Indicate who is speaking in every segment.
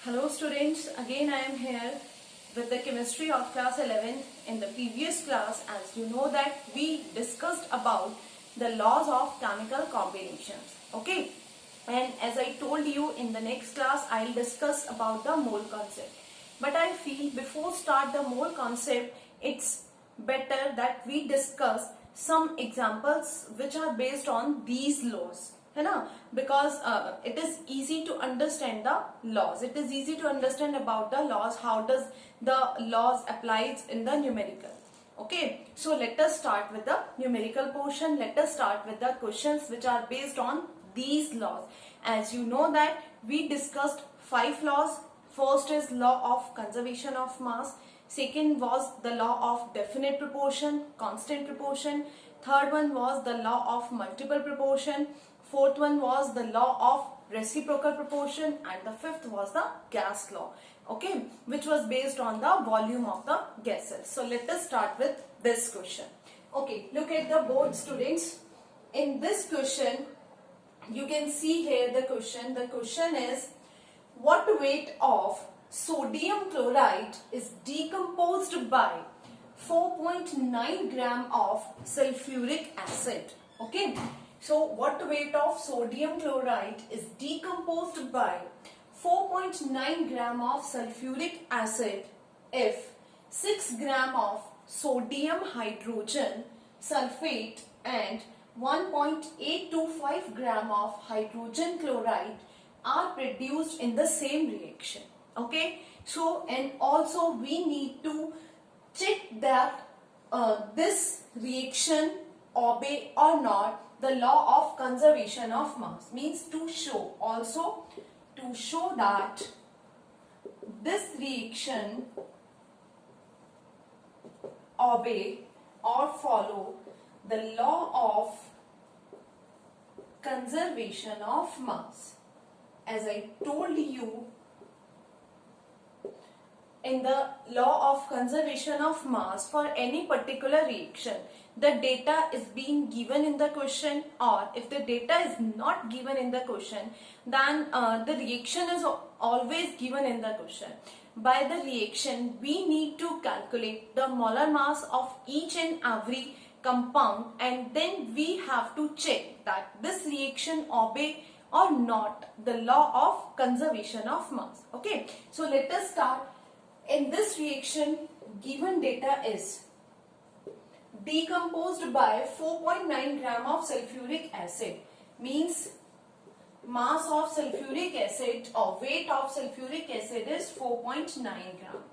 Speaker 1: Hello students, again I am here with the chemistry of class 11. In the previous class, as you know that we discussed about the laws of chemical combinations. Okay, and as I told you, in the next class I will discuss about the mole concept. But I feel before start the mole concept, it's better that we discuss some examples which are based on these laws, है ना? Because it is easy to understand the laws. It is easy to understand about the laws. How does the laws applies in the numerical? Okay, so let us start with the numerical portion. Let us start with the questions which are based on these laws. As you know that we discussed 5 laws. First is law of conservation of mass. Second was the law of definite proportion, constant proportion. Third one was the law of multiple proportion. Fourth one was the law of reciprocal proportion, and the fifth was the gas law, okay, which was based on the volume of the gases. So let us start with this question. Okay, look at the board, students. In this question, you can see here the question. The question is, what weight of sodium chloride is decomposed by 4.9 gram of sulfuric acid? Okay. So what weight of sodium chloride is decomposed by 4.9 gram of sulfuric acid if 6 gram of sodium hydrogen sulfate and 1.825 gram of hydrogen chloride are produced in the same reaction? Okay, so and also we need to check that this reaction obey or not the law of conservation of mass. Means to show, also to show that this reaction obey or follow the law of conservation of mass. As I told you, in the law of conservation of mass, for any particular reaction, the data is being given in the question, or if the data is not given in the question, then the reaction is always given in the question. By the reaction, we need to calculate the molar mass of each and every compound, and then we have to check that this reaction obey or not the law of conservation of mass. Okay, so let us start. In this reaction, given data is decomposed by 4.9 gram of sulfuric acid, means mass of sulfuric acid or weight of sulfuric acid is 4.9 gram.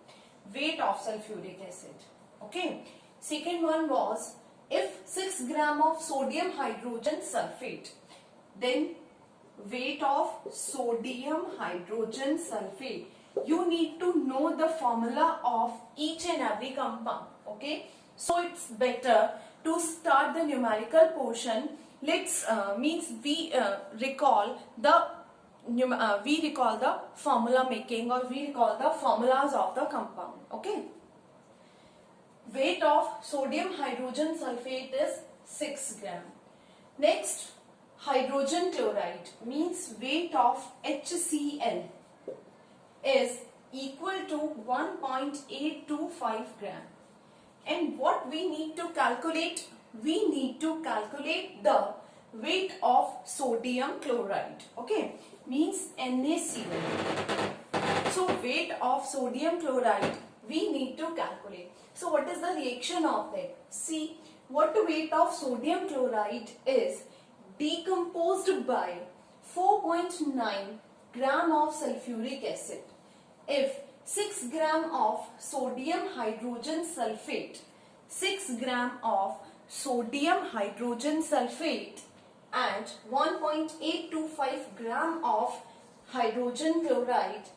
Speaker 1: Weight of sulfuric acid. Okay. Second one was, if 6 gram of sodium hydrogen sulfate, then weight of sodium hydrogen sulfate. You need to know the formula of each and every compound. Okay, so it's better to start the numerical portion. Let's means we recall the formula making, or we recall the formulas of the compound. Okay, weight of sodium hydrogen sulfate is 6 gram. Next, hydrogen chloride, means weight of HCl is equal to 1.825 gram. And what we need to calculate? We need to calculate the weight of sodium chloride. Okay, means NaCl. So weight of sodium chloride we need to calculate. So what is the reaction of that? See, what weight of sodium chloride is decomposed by 4.9 gram of sulfuric acid if 6 gram of sodium hydrogen sulfate, 6 gram of sodium hydrogen sulfate and 1.825 gram of hydrogen chloride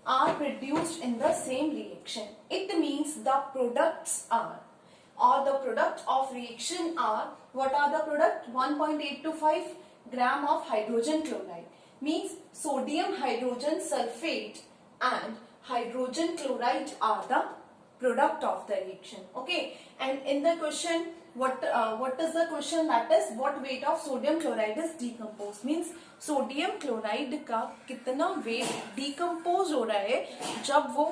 Speaker 1: are produced in the same reaction. It means the products are, or the product of reaction are, what are the product? 1.825 gram of hydrogen chloride, means sodium hydrogen sulfate and hydrogen chloride are the product of the reaction. Okay, and in the question what is the question, that is what weight of sodium chloride is decomposed, means sodium chloride का कितना wait decompose हो रहा है जब वो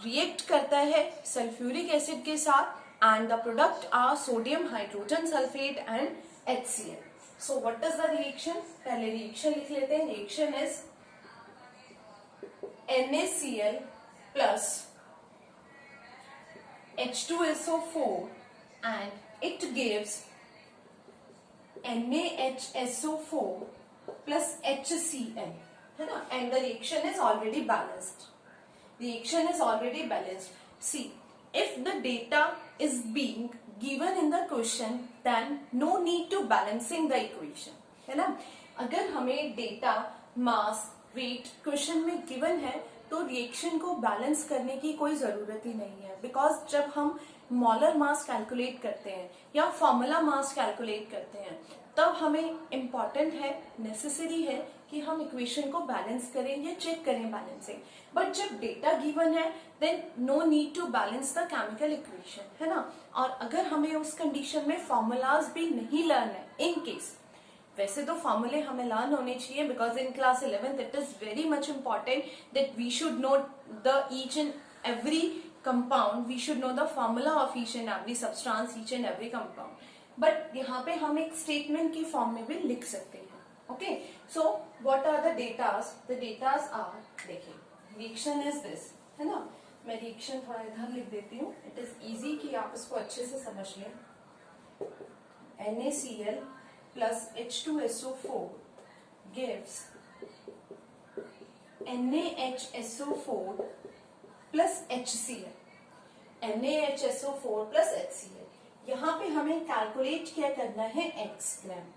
Speaker 1: react करता है sulphuric acid के साथ and the product are sodium hydrogen sulphate and HCl. So what is the reaction, पहले रिएक्शन लिख लेते हैं. Reaction is NaCl plus H2SO4 and it gives NaHSO4 plus HCl, है ना, and the reaction is already balanced. Reaction is already balanced. See, if the data is being given in the question, then no need to balancing the equation, है ना. अगर हमें data, मास, wait question में given है तो reaction को balance करने की कोई जरूरत ही नहीं है, बिकॉज जब हम मोलर मास कैलकुलेट करते हैं या फॉर्मूला मास कैलकुलेट करते हैं तब हमें इम्पॉर्टेंट है, नेसेसरी है कि हम इक्वेशन को बैलेंस करें या चेक करें बैलेंसिंग. बट जब डेटा गिवन है then no need to balance the chemical equation, है ना. और अगर हमें उस कंडीशन में फॉर्मूलाज भी नहीं लर्न है, इन केस वैसे तो फॉर्मूले हमें लर्न होने चाहिए because in class 11th it is very much important that we should know the each and every compound, we should know the formula of each and every substance, each and every compound. But यहाँ पे हम एक statement की form में भी लिख सकते हैं. Okay, so what are the datas? The datas are, देखिए रिएक्शन इज दिस, है ना. मैं रिएक्शन थोड़ा इधर लिख देती हूँ, इट इज इजी कि आप इसको अच्छे से समझ लें. NaCl plus H2SO4 gives NaHSO4 plus HCl. NaHSO4 plus HCl. यहाँ पे हमें कैलकुलेट क्या करना है, x gram.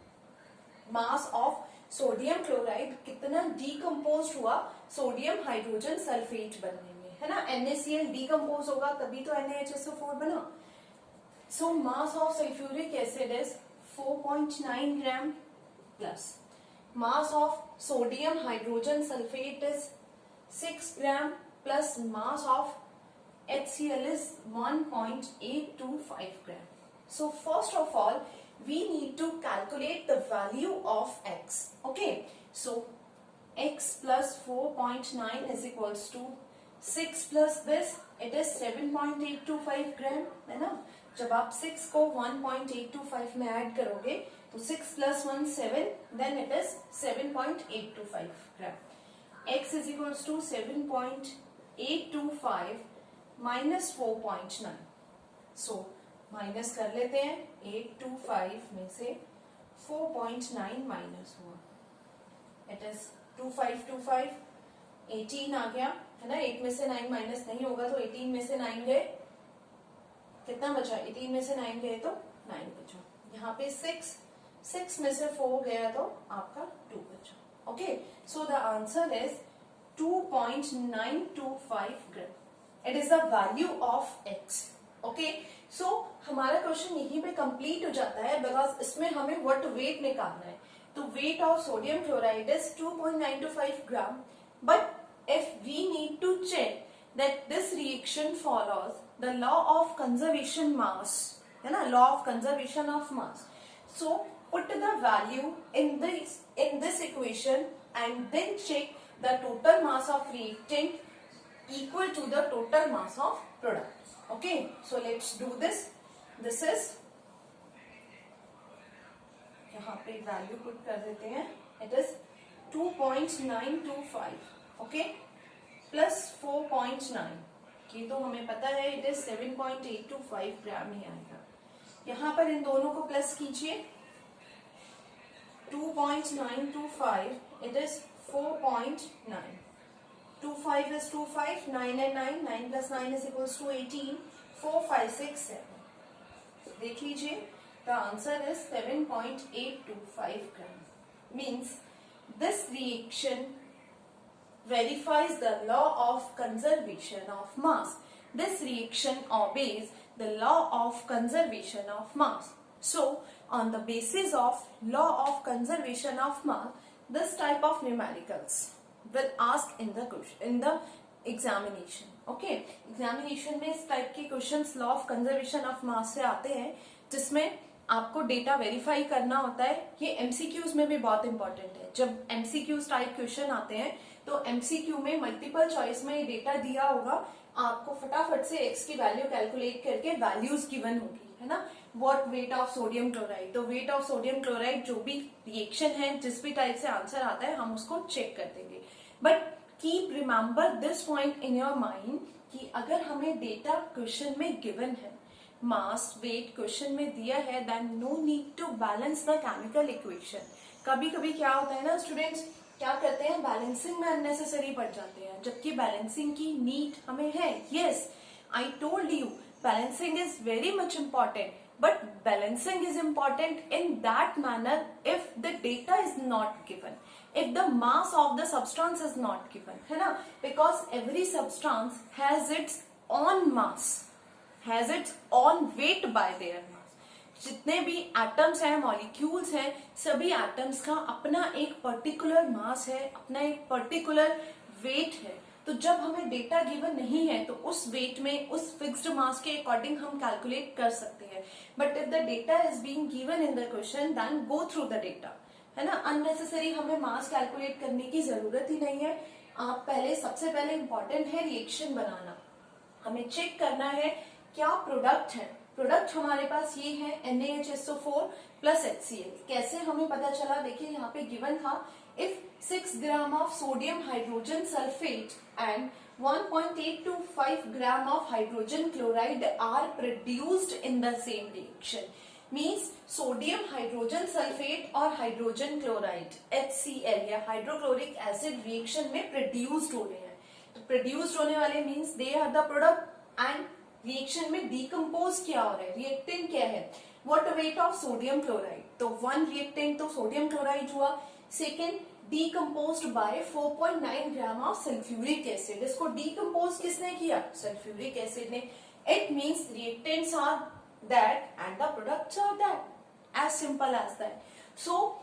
Speaker 1: Mass of sodium chloride कितना डिकम्पोज हुआ सोडियम हाइड्रोजन सल्फेट बनने में, है ना. NaCl डिकम्पोज होगा तभी तो NaHSO4 बना. So mass of sulphuric acid is 4.9 gram plus mass of sodium hydrogen sulfate is 6 gram plus mass of HCl is 1.825 gram. So first of all we need to calculate the value of x. Okay, so x plus 4.9 is equals to 6 plus this, it is 7.825 gram, है ना. जब आप 6 को 1.825 में add करोगे तो 6 plus 1 7, then it is 7.825 gram. x is equals to 7.825 minus 4.9. so minus कर लेते हैं. 825 में से 4.9 माइनस हुआ, इट इज 2525, 18 आ गया, है ना. 8 में से 9 माइनस नहीं होगा तो 18 में से 9 गए, कितना बचा? 18 में से 9 गए तो 9 बचा. यहाँ पे 6 में से 4 गया तो आपका 2 बचा. Okay, so the answer is 2.925 gram. It is the value of x. Okay, so हमारा क्वेश्चन यहीं पे कंप्लीट हो जाता है बिकॉज इसमें हमें व्हाट वेट निकालना है. तो weight of sodium chloride is 2.925 gram. But if we need to check that this reaction follows the law of conservation mass, है ना, law of conservation of mass. So put the value in this equation and then check the total mass of reactant equal to the total mass of product. Okay, so let's do this. This is, यहाँ पे value put कर देते हैं, it is 2.925. okay, plus 4.9, ये तो हमें पता है इट इज 7.825 ग्राम ही आएगा. यहाँ पर इन दोनों को प्लस कीजिए. 2.925 it is 4.9. 25 is 25, 9 and 9, 9 plus 9 is equals to 18, 4, 5, 6, 7. देख लीजिए, the answer is 7.825 gram. Means this reaction verifies the law of conservation of mass. This reaction obeys the law of conservation of mass. So, on the basis of law of conservation of mass, this type of numericals will ask in the question, in the examination. Okay, examination में इस type के questions law of conservation of mass से आते हैं. जिसमें आपको data verify करना होता है। ये एमसीक्यूज में भी बहुत इंपॉर्टेंट है। जब एमसीक्यूज टाइप क्वेश्चन आते हैं तो एमसीक्यू में मल्टीपल चॉइस में ये डेटा दिया होगा, आपको फटाफट से एक्स की वैल्यू कैलकुलेट करके वैल्यूज गिवन होगी, है ना। What weight of sodium chloride, तो वेट ऑफ सोडियम क्लोराइड जो भी रिएक्शन है, जिस भी टाइप से आंसर आता है हम उसको चेक कर देंगे। But keep remember this point in your mind कि अगर हमें डेटा क्वेश्चन में गिवन है, मास वेट क्वेश्चन में दिया है, then no need to balance the chemical equation. कभी कभी क्या होता है ना, स्टूडेंट्स क्या करते हैं, बैलेंसिंग में अननेसेसरी पड़ जाते हैं, जबकि बैलेंसिंग की नीड हमें है। Yes, I told you balancing is very much important, but balancing is important in that manner if the data is not given, if the mass of the substance is not given, है ना, because every substance has its own mass, has its own weight by their mass। जितने भी atoms हैं, molecules हैं, सभी atoms का अपना एक पर्टिकुलर मास है, अपना एक पर्टिकुलर वेट है। तो जब हमें डेटा गिवन नहीं है तो उस वेट में, उस फिक्स्ड मास के अकॉर्डिंग हम कैलकुलेट कर सकते हैं। But if the data is being given in the question, then go through the data, है ना। अननेसेसरी हमें मास कैलकुलेट करने की जरूरत ही नहीं है। आप पहले, सबसे पहले इंपॉर्टेंट है रिएक्शन बनाना। हमें चेक करना है क्या प्रोडक्ट है। प्रोडक्ट हमारे पास ये है NaHSO4 प्लस HCl। कैसे हमें पता चला, देखिए यहाँ पे गिवन था, if 6 gram of sodium hydrogen sulphate and 1.825 gram of hydrogen chloride are produced in the same reaction, means sodium hydrogen sulphate और हाइड्रोजन क्लोराइड HCl या हाइड्रोक्लोरिक एसिड रिएक्शन में प्रोड्यूस्ड हो रहे हैं। तो प्रोड्यूस्ड होने वाले means they are the product, and reaction में डीकम्पोज क्या हो रहा है, रिएक्टेंट क्या है, what weight of sodium chloride. तो वन रिएक्टेंट तो सोडियम क्लोराइड हुआ, second decomposed by 4.9 gram of sulphuric acid. इसको डीकम्पोज किसने किया, सल्फ्यूरिक एसिड ने। It means reactants are that and the products are that, as simple as that. So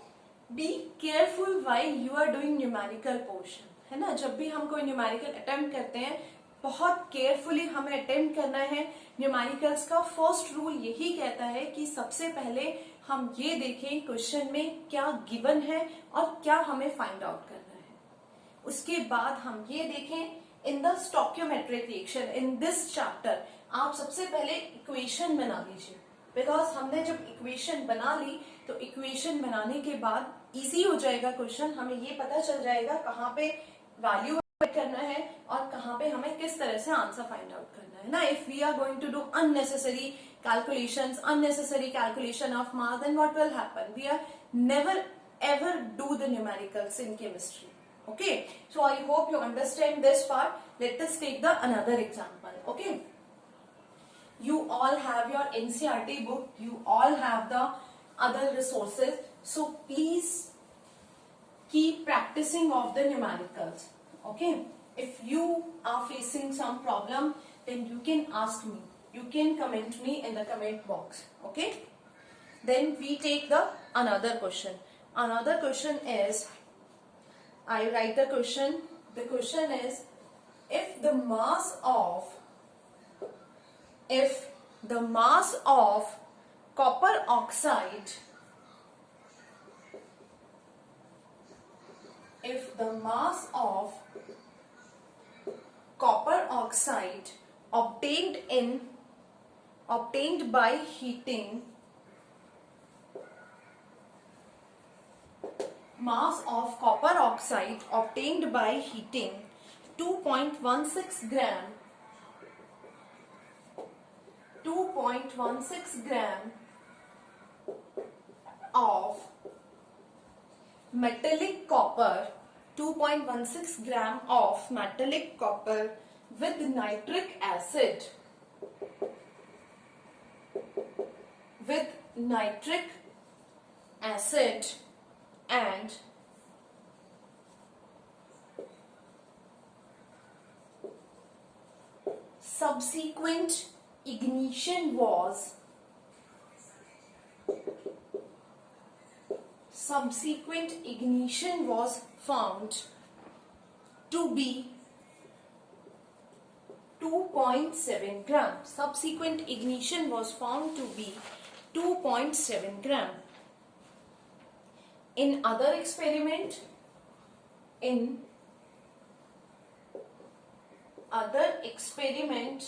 Speaker 1: be careful while you are doing numerical portion, है ना। जब भी हम कोई न्यूमेरिकल अटेम्प्ट करते हैं, बहुत केयरफुली हमें अटेम्प्ट करना है। न्यूमेरिकल्स का फर्स्ट रूल यही कहता है कि सबसे पहले हम ये देखें क्वेश्चन में क्या गिवन है और क्या हमें फाइंड आउट करना है। उसके बाद हम ये देखें in the stoichiometric reaction in this chapter, आप सबसे पहले इक्वेशन बना लीजिए, बिकॉज हमने जब इक्वेशन बना ली तो इक्वेशन बनाने के बाद इजी हो जाएगा क्वेश्चन। हमें ये पता चल जाएगा कहाँ पे वैल्यू करना है और कहाँ पे हमें किस तरह से आंसर फाइंड आउट करना है ना। If we are going to do unnecessary calculation of mass, then what will happen, we are never ever do the numericals in chemistry. Okay, so I hope you understand this part. Let us take the another example. Okay, you all have your NCERT book, you all have the other resources, so please keep practicing of the numericals. Okay, if you are facing some problem, then you can ask me, you can comment me in the comment box. Okay, then we take the another question. Another question is, I write the question. The question is, if the mass of copper oxide, if the mass of copper oxide obtained by heating, mass of copper oxide obtained by heating 2.16 gram of metallic copper, 2.16 gram of metallic copper with nitric acid, and subsequent ignition was found to be 2.7 gram. Subsequent ignition was found to be 2.7 gram. In other experiment, in other experiment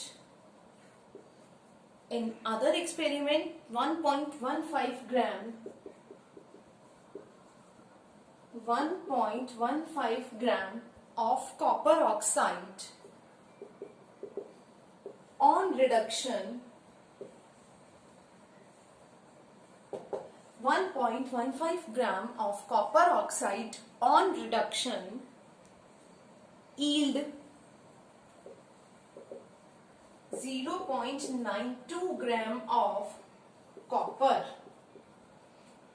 Speaker 1: 1.15 gram 1.15 gram of copper oxide on reduction 1.15 gram of copper oxide on reduction yield 0.92 gram of copper.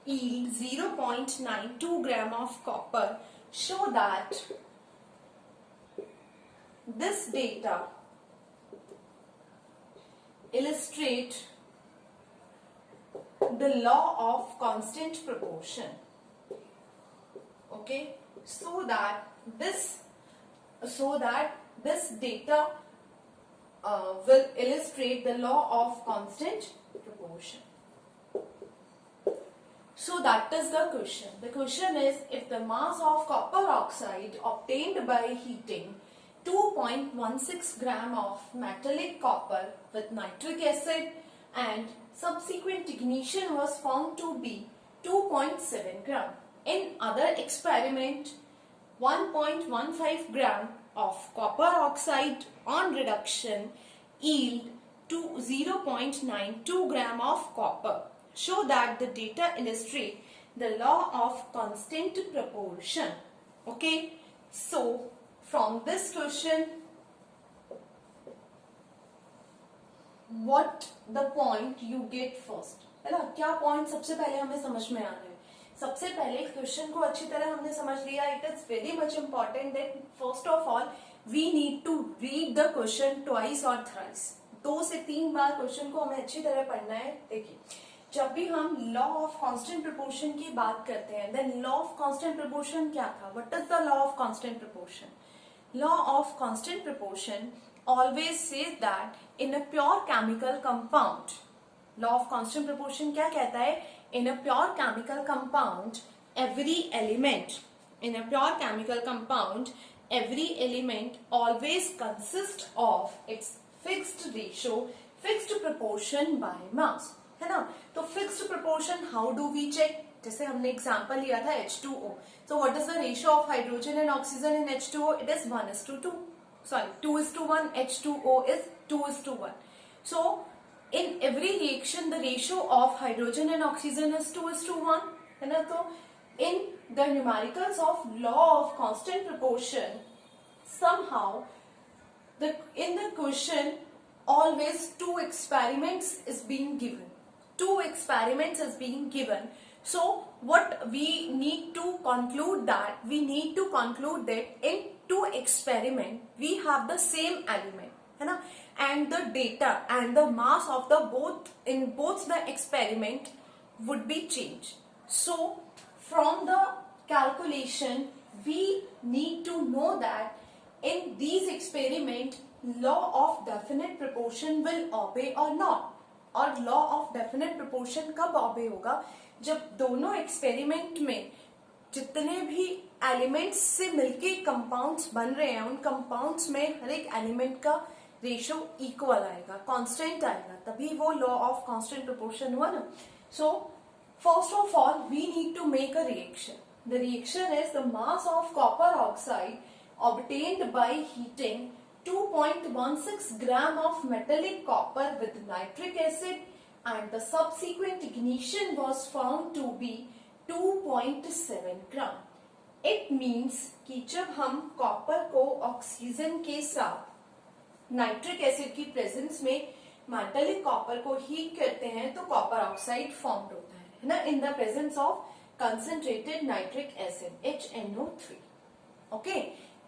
Speaker 1: Yield 0.92 gram of copper. Show that this data illustrate the law of constant proportion. Okay, so that this data will illustrate the law of constant proportion. So that is the question. The question is, if the mass of copper oxide obtained by heating 2.16 gram of metallic copper with nitric acid and subsequent ignition was found to be 2.7 gram. In other experiment, 1.15 gram of copper oxide on reduction yield to 0.92 gram of copper. Show that the data illustrate the law of constant proportion. Okay, so from this question, what the point you get first, है ना? क्या point सबसे पहले हमें समझ में आ रहे हैं? सबसे पहले क्वेश्चन को अच्छी तरह हमने समझ लिया. It is very much important that first of all we need to read the question twice और थ्राइस. 2 से 3 बार क्वेश्चन को हमें अच्छी तरह पढ़ना है. देखिए, जब भी हम लॉ ऑफ कांस्टेंट प्रोपोर्शन की बात करते हैं, then law of constant proportion क्या था? What is the law of constant proportion? Law of constant proportion always says that in a pure chemical compound, law of constant proportion क्या कहता है? In a pure chemical compound, every element always consists of its fixed ratio, fixed proportion by mass, है ना? तो fixed proportion how do we check? जैसे हमने example लिया था H2O. So what is the ratio of hydrogen and oxygen in H2O? It is 1:2. Sorry, 2:1. H2O is 2:1. So in every reaction the ratio of hydrogen and oxygen is 2:1, है ना? तो in the numericals of law of constant proportion, somehow in the question always 2 experiments is being given. So what we need to conclude that in 2 experiment we have the same element, है ना? And the data and the mass of the both the experiment would be changed. So from the calculation we need to know that in these experiment law of definite proportion will obey or not. और law of definite proportion कब obey होगा? जब दोनों experiment में जितने भी elements से मिलके कंपाउंड्स बन रहे हैं, उन कंपाउंड्स में हर एक एलिमेंट का रेशियो इक्वल आएगा, कांस्टेंट आएगा, तभी वो लॉ ऑफ कांस्टेंट प्रोपोर्शन हुआ ना. So first of all we need to make a reaction. The reaction is the mass of copper oxide obtained by heating 2.16 gram of metallic copper with nitric acid and the subsequent ignition was found to be 2.7 gram. It means कि जब हम copper को oxygen के साथ nitric acid की presence में metallic copper को heat करते हैं तो कॉपर ऑक्साइड फॉर्म होता है ना, in the presence of concentrated nitric acid HNO3. Okay,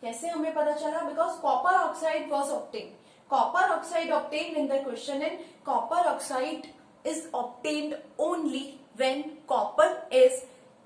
Speaker 1: कैसे हमें पता चला? Because copper oxide was obtained. Copper oxide obtained in the question and copper oxide is obtained only when copper is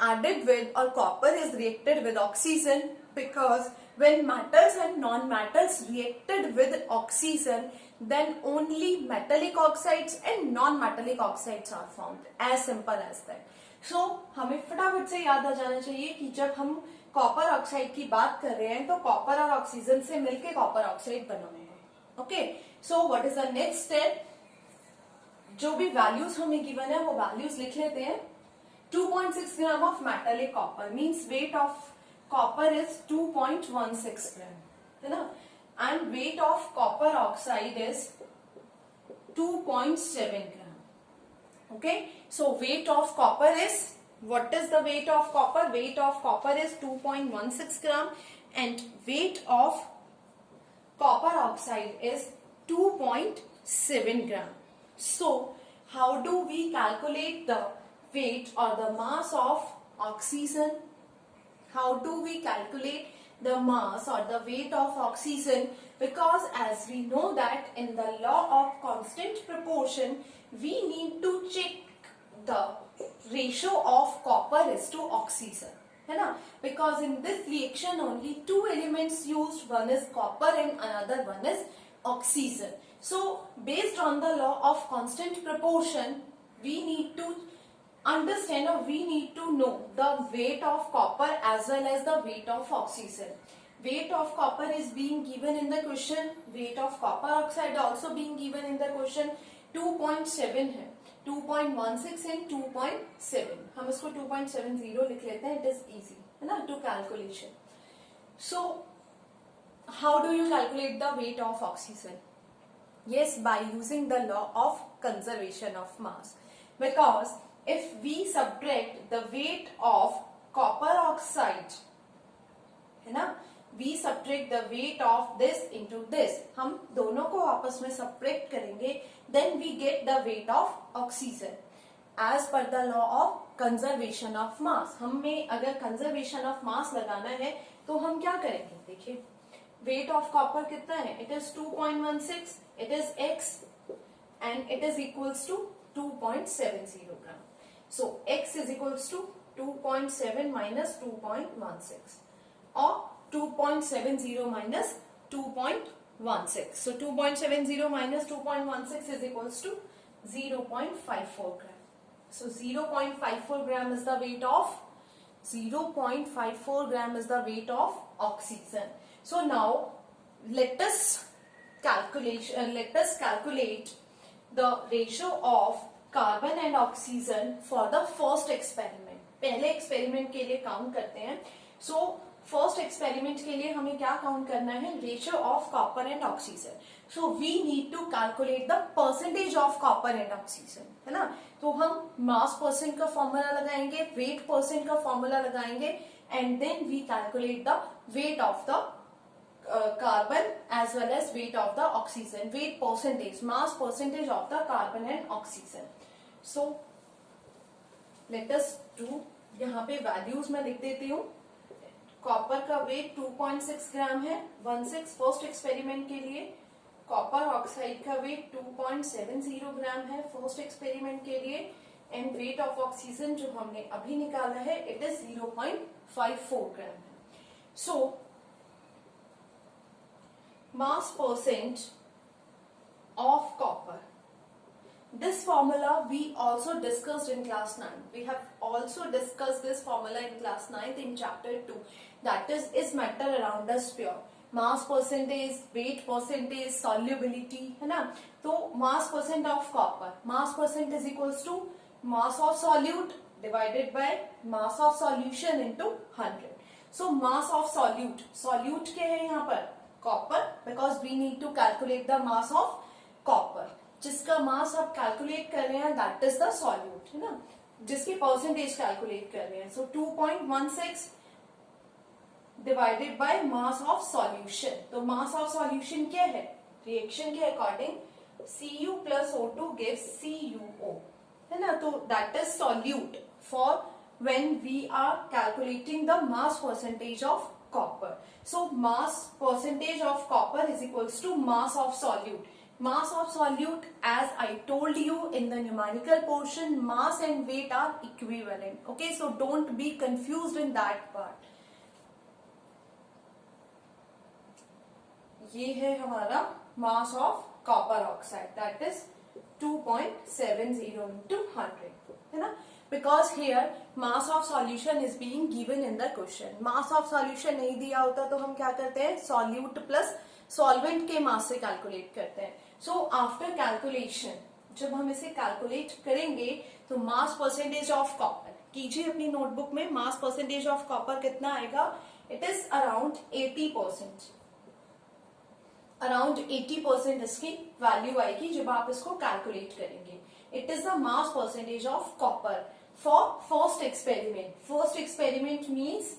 Speaker 1: added with or copper is reacted with oxygen because when metals and non-metals reacted with oxygen, then only metallic oxides and non-metallic oxides are formed. As simple as that. So हमें फटाफट से याद आ जाना चाहिए कि जब हम copper oxide की बात कर रहे हैं तो कॉपर और ऑक्सीजन से मिलके कॉपर ऑक्साइड बना होगा. Okay, so what is the next step? जो भी वैल्यूज हमें गिवन है वो वैल्यूज लिख लेते हैं. 2.6 gram of metallic copper means weight of copper is 2.16 ग्राम, है ना, and weight of copper oxide is 2.7 gram. Okay, so weight of copper is, what is the weight of copper? Weight of copper is 2.16 gram and weight of copper oxide is 2.7 gram. So how do we calculate the weight or the mass of oxygen? How do we calculate the mass or the weight of oxygen? Because as we know that in the law of constant proportion, we need to check the ratio of copper is to oxygen, है ना, because in this reaction only two elements used, one is copper and another one is oxygen. So based on the law of constant proportion, we need to understand or we need to know the weight of copper as well as the weight of oxygen. Weight of copper is being given in the question, weight of copper oxide also being given in the question. 2.7 है, 2.16 and 2.7. हम इसको 2.70 लिख लेते हैं. It is easy, है ना, to calculation. So how do you calculate the weight of oxygen? Yes, by using the law of conservation of mass. Because if we subtract the weight of copper oxide, है ना, we subtract the weight of this into this, हम दोनों को आपस में subtract करेंगे, then we get the weight of oxygen as per the law of conservation of mass. हमें अगर conservation of mass लगाना है तो हम क्या करेंगे? देखिए, weight of copper कितना है? It is 2.16, it is x and it is equals to 2.70 gram. So x is equals to 2.7 minus 2.16 or 2.70 minus 2.16. So 2.70 minus 2.16 is equals to 0.54 gram. So 0.54 gram is the weight of 0.54 gram is the weight of oxygen. So now let us calculate the ratio of carbon and oxygen for the first experiment. पहले experiment के लिए count करते हैं. So first experiment के लिए हमें क्या count करना है? Ratio of copper and oxygen. So we need to calculate the percentage of copper and oxygen, है ना. तो हम मास परसेंट का फॉर्मूला लगाएंगे, वेट परसेंट का फॉर्मूला लगाएंगे and then we calculate the weight of the carbon as well as weight of the oxygen, weight percentage, mass percentage of the carbon and oxygen. So let us do, यहाँ पे values मैं लिख देती हूँ. Copper का wait 2.6 ग्राम है, 16 first experiment के लिए. कॉपर ऑक्साइड का वेट 2.70 ग्राम है फर्स्ट एक्सपेरिमेंट के लिए. एंड वेट ऑफ ऑक्सीजन जो हमने अभी निकाला है, इट इज 0.54 ग्राम है. सो mass percent of copper. This formula we also discussed in class 9. We have also discussed this formula in class 9 in chapter 2. That is matter around us pure. Mass percentage, weight percentage, solubility, है ना. तो mass percent of copper, mass percent is equals to mass of solute divided by mass of solution into 100. So mass of solute क्या है यहाँ पर? Copper, because we need to calculate the mass of copper. जिसका मास आप calculate कर रहे हैं that is the solute, है ना, जिसकी परसेंटेज कैलकुलेट कर रहे हैं. So 2.16 divided by mass of solution. तो मास ऑफ सॉल्यूशन क्या है? रिएक्शन के according Cu plus O2 gives CuO, है ना. तो that is solute for when we are calculating the mass percentage of copper. So mass percentage of copper is equals to mass of solute. Mass of solute, as I told you in the numerical portion, mass and weight are equivalent. Okay, so don't be confused in that part. ये है हमारा मास of copper oxide, that is 2.70 into 100, है ना. Because here mass of solution is being given in the question. Mass of solution नहीं दिया होता तो हम क्या करते हैं, solute plus solvent के mass से calculate करते हैं. So after calculation, जब हम इसे calculate करेंगे तो mass percentage of copper कीजिए अपनी नोटबुक में. mass percentage of copper कितना आएगा, it is around 80%. अराउंड 80% इसकी वैल्यू आएगी जब आप इसको कैलकुलेट करेंगे. It is the mass percentage of copper for first experiment. First experiment means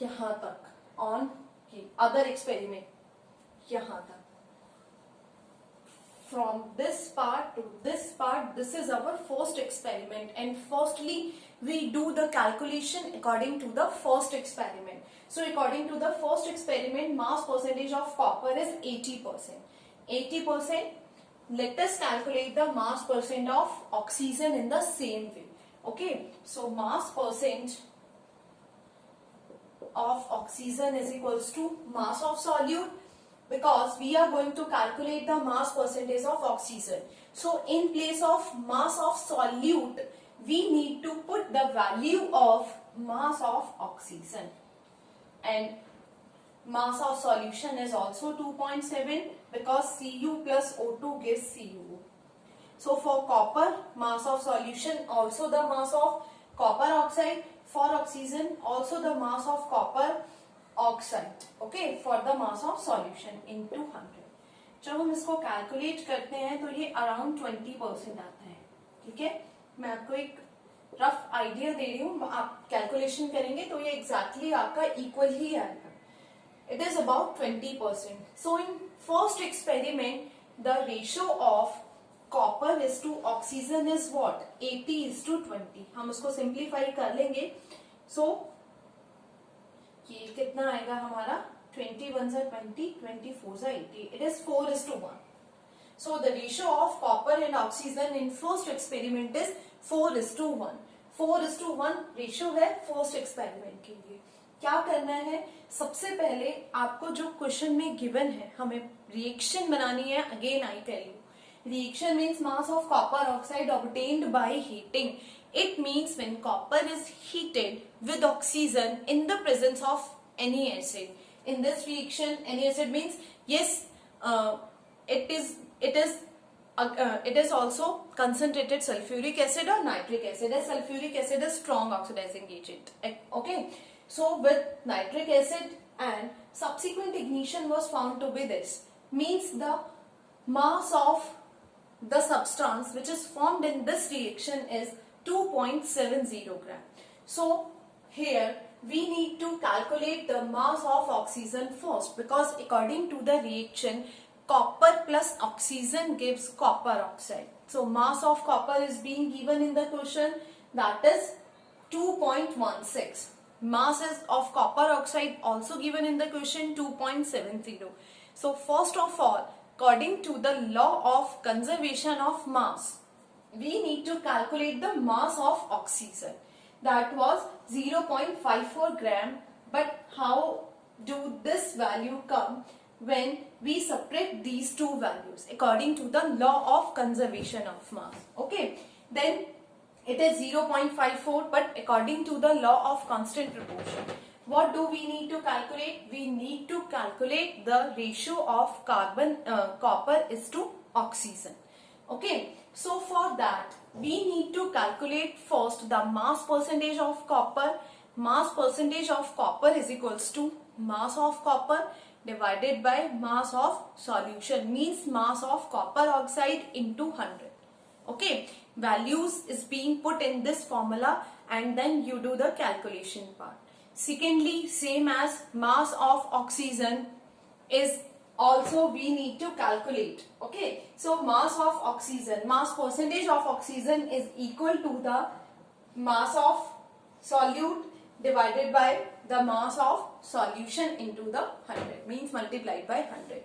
Speaker 1: यहां तक ऑन की अदर एक्सपेरिमेंट यहां तक. From this part to this part, this is our first experiment, and firstly we do the calculation according to the first experiment. So according to the first experiment, mass percentage of copper is 80%. 80%. Let us calculate the mass percent of oxygen in the same way. Okay, so mass percent of oxygen is equals to mass of solute, because we are going to calculate the mass percentage of oxygen. So in place of mass of solute, we need to put the value of mass of oxygen, and mass of solution is also 2.7 because Cu plus O2 gives Cu. So for copper, mass of solution also the mass of copper oxide. For oxygen also the mass of copper oxide. Okay, for the mass of solution into 100. जब हम इसको calculate करते हैं तो ये around 20% आता है. ठीक है, मैं आपको एक रफ आइडिया दे रही हूँ. आप कैलकुलेशन करेंगे तो ये एग्जैक्टली आपका इक्वल ही आएगा. It is about 20%. So in first experiment the ratio of copper is to oxygen is what, 80:20. हम इसको सिंप्लीफाई कर लेंगे. सो ये कितना आएगा हमारा, 21 से 20, 24 से 80. It is 4:1. So the ratio of copper and oxygen in first experiment is 4:1. 4:1 ratio है फर्स्ट एक्सपेरिमेंट के लिए. क्या करना है, सबसे पहले आपको जो क्वेश्चन में गिवन है हमें रिएक्शन बनानी है. Again I tell you, reaction means mass of copper oxide obtained by heating. It means when copper is heated with oxygen in the presence of any acid. In this reaction, any acid means yes, it is also concentrated sulfuric acid or nitric acid. As sulfuric acid is strong oxidizing agent. Okay, so with nitric acid and subsequent ignition was found to be this. Means the mass of the substance which is formed in this reaction is 2.70 gram. So here we need to calculate the mass of oxygen first, because according to the reaction copper plus oxygen gives copper oxide. So mass of copper is being given in the question, that is 2.16. Mass of copper oxide also given in the question, 2.70. So first of all, according to the law of conservation of mass, we need to calculate the mass of oxygen. That was 0.54 gram. But how do this value come when we separate these two values according to the law of conservation of mass? Okay, then it is 0.54, but according to the law of constant proportion, what do we need to calculate? We need to calculate the ratio of copper is to oxygen. Okay, so for that we need to calculate first the mass percentage of copper. Mass percentage of copper is equals to mass of copper divided by mass of solution, means mass of copper oxide into 100. Okay, values is being put in this formula and then you do the calculation part. Secondly, same as mass of oxygen is also we need to calculate. Okay, so mass of oxygen, mass percentage of oxygen is equal to the mass of solute divided by the mass of solution into the 100, means multiplied by 100.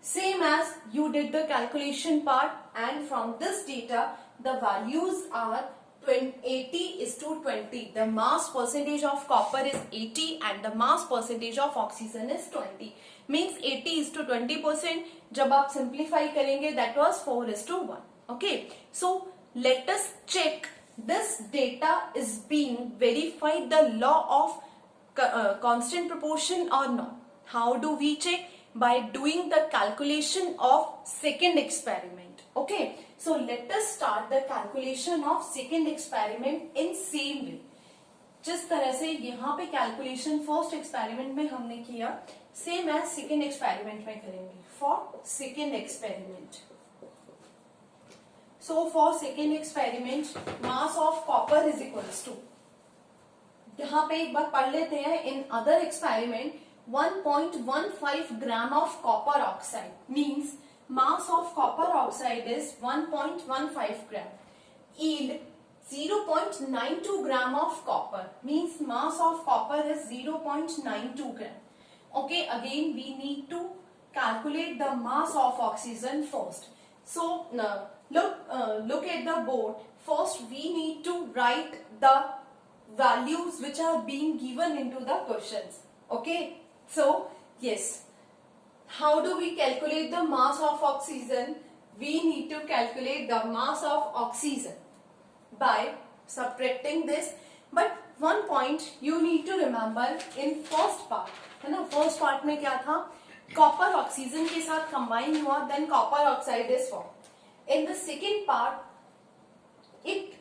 Speaker 1: Same as you did the calculation part, and from this data the values are 80:20. The mass percentage of copper is 80 and the mass percentage of oxygen is 20. Means 80:20%. जब आप simplify करेंगे that was 4:1. Okay. So let us check this data is being verified the law of constant proportion or not. How do we check? By doing the calculation of second experiment. Okay. So let us start the calculation of second experiment in same way. जिस तरह से यहाँ पे calculation first experiment में हमने किया same as second experiment में करेंगे for second experiment. So for second experiment mass of copper is equals to, यहाँ पे एक बार पढ़ लेते हैं. In other experiment 1.15 gram of copper oxide means mass of copper oxide is 1.15 gram. Yield 0.92 gram of copper means mass of copper is 0.92 gram. Okay, again we need to calculate the mass of oxygen first. So look at the board. First we need to write the values which are being given into the questions. Okay, so yes. How do we calculate the mass of oxygen? We need to calculate the mass of oxygen by subtracting this. But one point you need to remember in first part, है ना? First part में क्या था? Copper oxygen के साथ combine हुआ, then copper oxide is formed. In the second part, it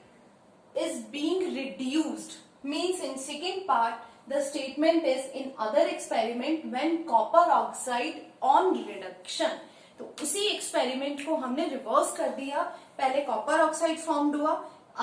Speaker 1: is being reduced. Means in second part, the statement is in other experiment when copper oxide on reduction. तो उसी experiment को हमने reverse कर दिया. पहले copper oxide formed हुआ,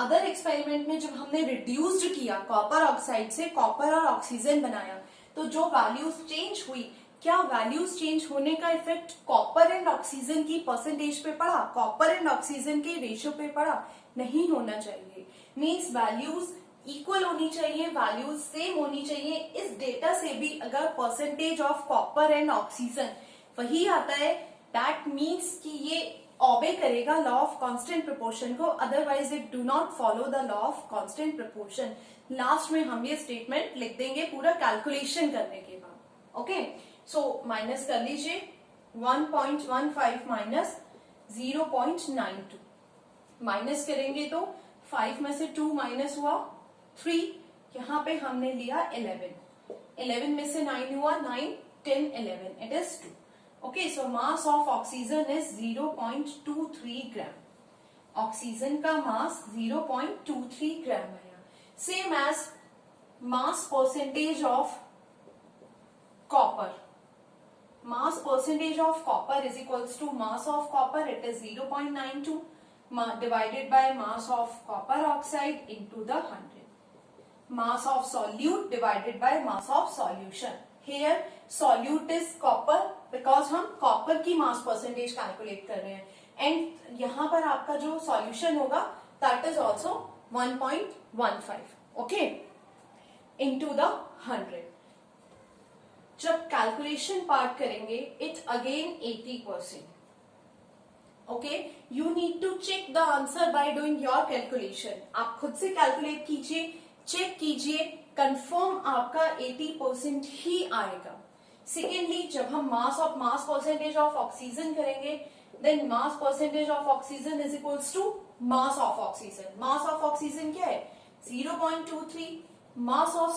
Speaker 1: other experiment में जब हमने रिड्यूस्ड किया कॉपर ऑक्साइड से कॉपर और ऑक्सीजन बनाया, तो जो वैल्यूज चेंज हुई, क्या वैल्यूज चेंज होने का इफेक्ट कॉपर एंड ऑक्सीजन की परसेंटेज पे पड़ा, कॉपर एंड ऑक्सीजन के रेशियो पे पड़ा? नहीं होना चाहिए. मीन्स वैल्यूज इक्वल होनी चाहिए, वैल्यूज सेम होनी चाहिए. इस डेटा से भी अगर percentage of copper and oxygen वही आता है, दैट मीन्स कि ये ओबे करेगा लॉ ऑफ कांस्टेंट प्रोपोर्शन को, otherwise it do not follow the law of constant proportion. Last में हम ये स्टेटमेंट लिख देंगे पूरा कैलकुलेशन करने के बाद. ओके, सो माइनस कर लीजिए 1.15 माइनस 0.92. माइनस करेंगे तो 5 में से 2 माइनस हुआ 3, यहाँ पे हमने लिया 11 में से 9 हुआ 9, 10, 11, it is 2. Okay, so mass of oxygen is 0.23 gram. Oxygen का मास 0.23 ग्राम आया. Same as mass percentage of copper. Mass percentage of copper is equals to mass of copper, it is 0.92 divided by mass of copper oxide into the 100. Mass of solute divided by mass of solution. Here solute is copper because हम copper की mass percentage calculate कर रहे हैं. And यहाँ पर आपका जो solution होगा that is also 1.15. Okay, into the 100. जब calculation part करेंगे it again 80%. Okay, you need to check the answer by doing your calculation. आप खुद से calculate कीजिए, चेक कीजिए, कंफर्म आपका 80% ही आएगा. सेकेंडली जब हम मास परसेंटेज ऑफ ऑक्सीजन करेंगे, then mass percentage of oxygen is equals to mass of oxygen. Mass of oxygen क्या है? 0.23. Mass of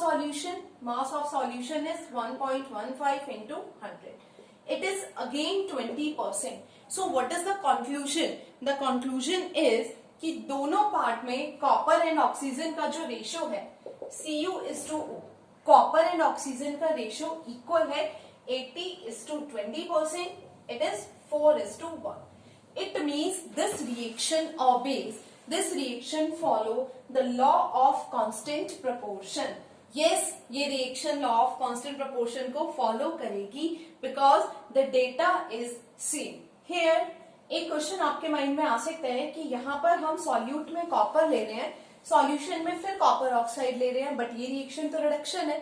Speaker 1: solution is 1.15 into 100. It is again 20%. So what is the conclusion? The conclusion is कि दोनों part में copper and oxygen का जो ratio है Cu:O, copper and oxygen का ratio equal है 80:20%. It is 4:1. It means this reaction follow the law of constant proportion. Yes, ये reaction law of constant proportion को फॉलो करेगी because the data is same. Here एक question आपके mind में आ सकता है कि यहाँ पर हम सॉल्यूट में कॉपर ले रहे हैं, सॉल्यूशन में फिर कॉपर ऑक्साइड ले रहे हैं, बट ये रिएक्शन तो रिडक्शन है.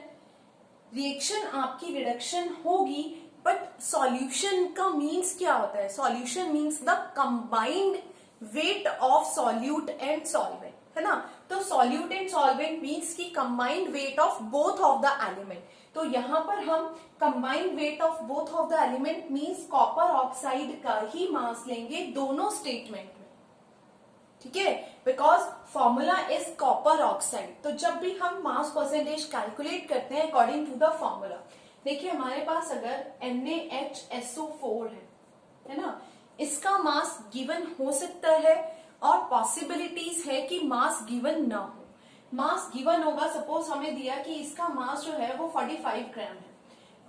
Speaker 1: रिएक्शन आपकी रिडक्शन होगी, बट सॉल्यूशन का मीन्स क्या होता है? Solution means the combined weight of solute and solvent, है ना। तो सॉल्यूट एंड सॉल्वेंट मीन्स की combined weight of both of the element. तो यहाँ पर हम combined weight of both of the element means copper oxide का ही मास लेंगे दोनों स्टेटमेंट में, ठीक है, because formula is copper oxide. तो जब भी हम मास परसेंटेज कैलकुलेट करते हैं अकॉर्डिंग टू द फॉर्मूला, देखिए हमारे पास अगर NaHSO4 है ना, इसका मास गिवन हो सकता है और पॉसिबिलिटीज है कि मास गिवन ना हो। मास गिवन होगा, सपोज हमें दिया कि इसका मास जो है वो 45 ग्राम है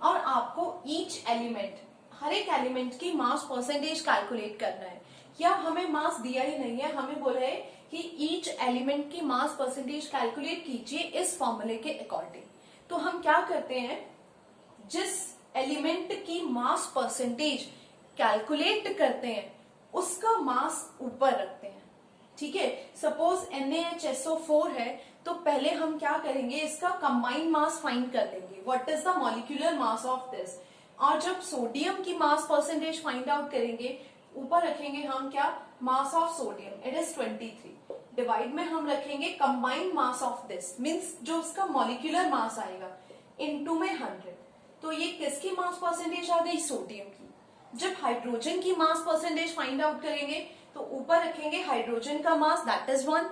Speaker 1: और आपको ईच एलिमेंट, हर एक एलिमेंट की मास परसेंटेज कैलकुलेट करना है, या हमें मास दिया ही नहीं है, हमें बोला है कि ईच एलिमेंट की मास परसेंटेज कैलकुलेट कीजिए इस फॉर्मूले के अकॉर्डिंग। तो हम क्या करते हैं, जिस एलिमेंट की मास परसेंटेज कैलकुलेट करते हैं उसका मास ऊपर रखते हैं, ठीक है। सपोज NaHSO4 है तो पहले हम क्या करेंगे, इसका कंबाइंड मास फाइंड कर लेंगे, what is the molecular mass of this. और जब सोडियम की मास परसेंटेज फाइंड आउट करेंगे, ऊपर रखेंगे हम क्या, mass of sodium, it is 23, divide में हम रखेंगे combined mass of this, means जो उसका मॉलिक्यूलर मास आएगा, इनटू में 100। तो ये किसकी मास परसेंटेज आ गई, सोडियम की। जब हाइड्रोजन की मास परसेंटेज फाइंड आउट करेंगे तो ऊपर रखेंगे हाइड्रोजन का मास, दैट इज 1,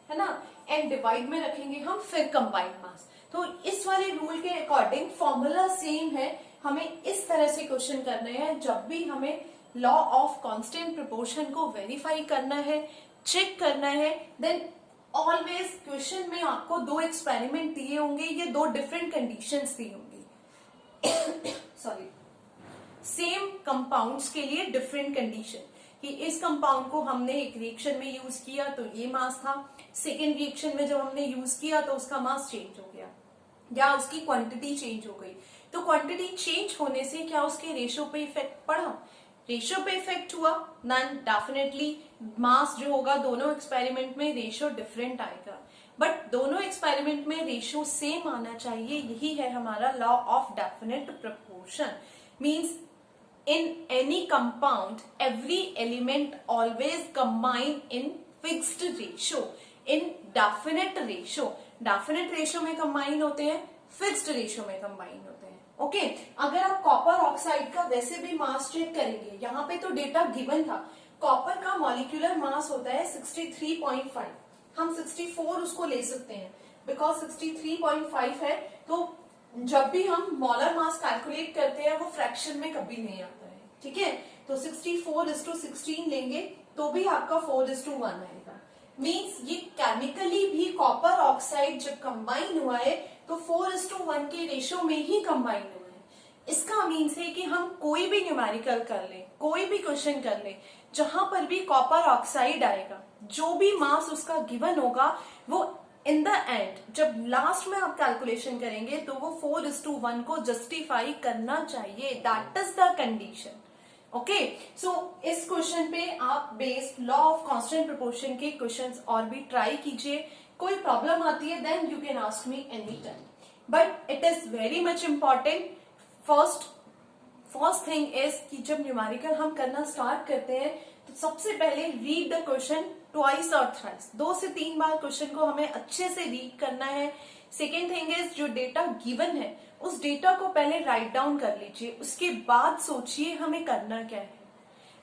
Speaker 1: है ना, एंड डिवाइड में रखेंगे हम फिर कंबाइंड मास। तो इस वाले रूल के अकॉर्डिंग फॉर्मूला सेम है, हमें इस तरह से क्वेश्चन करने हैं जब भी हमें लॉ ऑफ कांस्टेंट प्रोपोर्शन को वेरीफाई करना है, चेक करना है, देन ऑलवेज क्वेश्चन में आपको 2 एक्सपेरिमेंट दिए होंगे, ये 2 डिफरेंट कंडीशंस दी होंगी सॉरी, सेम कंपाउंड्स के लिए डिफरेंट कंडीशन, कि इस कंपाउंड को हमने एक रिएक्शन में यूज किया तो ये मास था, सेकेंड रिएक्शन में जब हमने यूज किया तो उसका मास चेंज हो गया या उसकी क्वांटिटी चेंज हो गई। तो क्वांटिटी चेंज होने से क्या उसके रेशियो पे इफेक्ट पड़ा, रेशियो पे इफेक्ट हुआ, देन डेफिनेटली मास जो होगा दोनों एक्सपेरिमेंट में रेशियो डिफरेंट आएगा, बट दोनों एक्सपेरिमेंट में रेशियो सेम आना चाहिए। यही है हमारा law of definite proportion. Means in any compound every element always combine in fixed ratio, in definite ratio में combine होते हैं, fixed ratio में combine होते हैं, ओके। अगर आप कॉपर ऑक्साइड का वैसे भी मास चेक करेंगे, यहाँ पे तो डेटा गिवन था, कॉपर का मॉलिक्यूलर मास होता है 63.5, हम 64 उसको ले सकते हैं बिकॉज 63.5 है, तो जब भी हम मोलर मास कैलकुलेट करते हैं वो फ्रैक्शन में कभी नहीं आता है, ठीक है। तो 64:16 लेंगे तो भी आपका 4:1 आएगा। मींस ये केमिकली भी कॉपर ऑक्साइड जब कंबाइन हुआ है तो 4:1 के रेशियो में ही कंबाइन हुआ है। इसका मीन्स है कि हम कोई भी न्यूमेरिकल कर लें, कोई भी क्वेश्चन कर लें, जहां पर भी कॉपर ऑक्साइड आएगा, जो भी मास उसका गिवन होगा, वो इन द एंड जब लास्ट में आप कैलकुलेशन करेंगे तो वो 4:1 को जस्टिफाई करना चाहिए, that is the condition, okay. So इस क्वेश्चन पे आप based law of constant proportion के क्वेश्चंस और भी ट्राई कीजिए। कोई प्रॉब्लम आती है then you can ask me any time, but it is very much important. First thing is कि जब न्यूमेरिकल हम करना स्टार्ट करते हैं तो सबसे पहले रीड द क्वेश्चन ट्वाइस और थ्राइस, 2 से 3 बार क्वेश्चन को हमें अच्छे से रीड करना है। सेकेंड थिंग इज जो डेटा गिवन है उस डेटा को पहले राइट डाउन कर लीजिए, उसके बाद सोचिए हमें करना क्या है।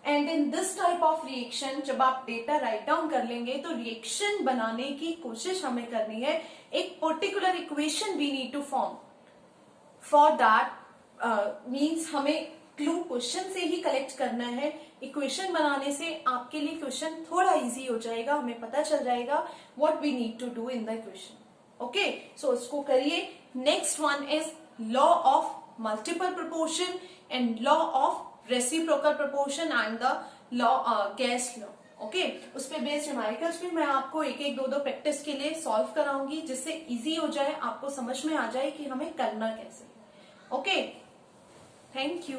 Speaker 1: And in this type of reaction जब आप डेटा राइट डाउन कर लेंगे तो रिएक्शन बनाने की कोशिश हमें करनी है, एक particular equation we need to form for that. Means हमें क्लू क्वेश्चन से ही कलेक्ट करना है। इक्वेशन बनाने से आपके लिए क्वेश्चन थोड़ा इजी हो जाएगा, हमें पता चल जाएगा what we need to do in the equation, okay. So इसको करिए। Next one is law of multiple proportion and law of reciprocal proportion and the law gas law, okay. उस पर बेस्ड न्यूमेरिकल्स भी मैं आपको एक एक दो प्रैक्टिस के लिए सॉल्व कराऊंगी, जिससे इजी हो जाए, आपको समझ में आ जाए कि हमें करना कैसे, ओके। Thank you.